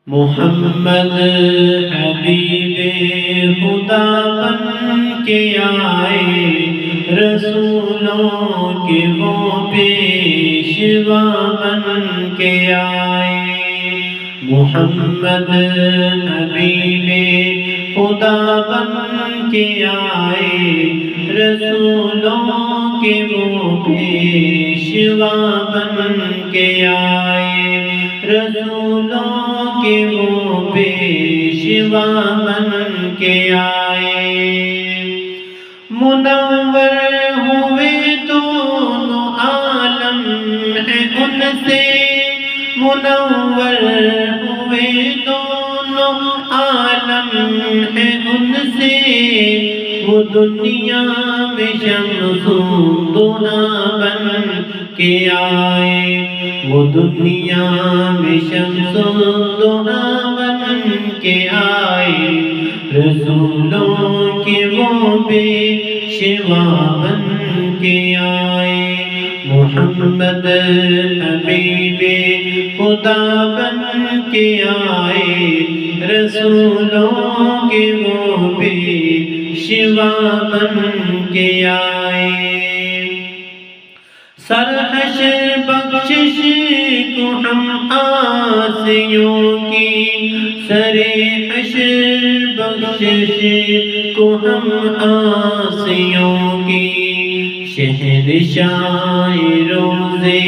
محمد حبیب خدا بن کے آئے، رسولوں کے وہ پیشوا بن کے آئے۔ محمد حبیب خدا بن کے آئے، رسولوں کے وہ پیشوا بن کے آئے، رسولوں کے وہ پیشوا بن کے آئے۔ منور ہوئے دونوں عالم ہیں ان سے، منور ہوئے دونوں عالم ہیں ان سے، وہ دنیا میں شمس و ضحیٰ بن کے آئے، وہ دنیا میں شمس و ضحیٰ بن کے آئے، رسولوں کے وہ پیشوا بن کے آئے۔ محمد حبیب خدا بن کے آئے، رسولوں کے وہ پیشوا بن کے آئے۔ سر حشر بخشش کو ہم عاصیوں کی، سر حشر بخشش کو ہم عاصیوں کی، شہنشاہ روزے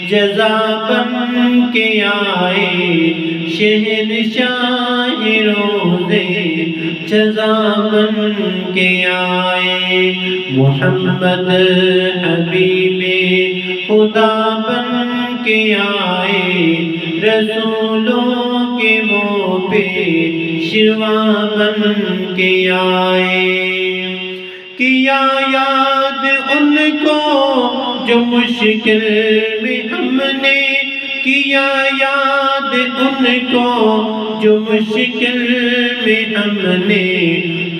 جزا بن کے آئے، شہنشاہ روزے جزا بن کے آئے۔ محمد حبیب خدا بن کے آئے، رسولوں کے وہ پیشوا بن کے آئے۔ کیا یاد ان کو جو مشکل میں ہم نے، کیا یاد ان کو جو مشکل میں ہم نے،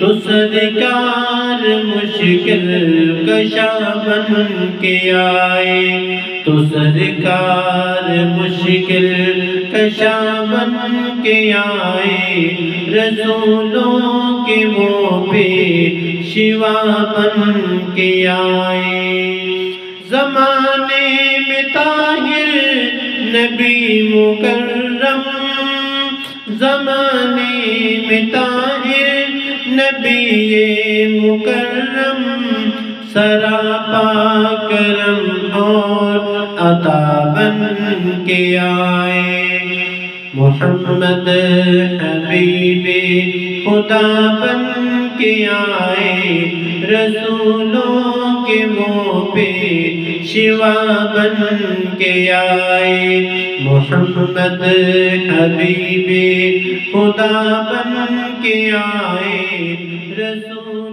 تو سرکار مشکل کشا بن کے آئے، تو سرکار مشکل کشا بن کے آئے، رسولوں کے وہ پیشوا بن کے آئے۔ زمانے میں طاہر نبی مکرم، زمانے میں طاہر نبی مکرم، سراپا کرم اور عطا بن کے آئے۔ محمد حبیب خدا بن کے آئے، رسولوں کے وہ پیشوا بن کے آئے۔ محمد حبیب خدا بن کے آئے، رسول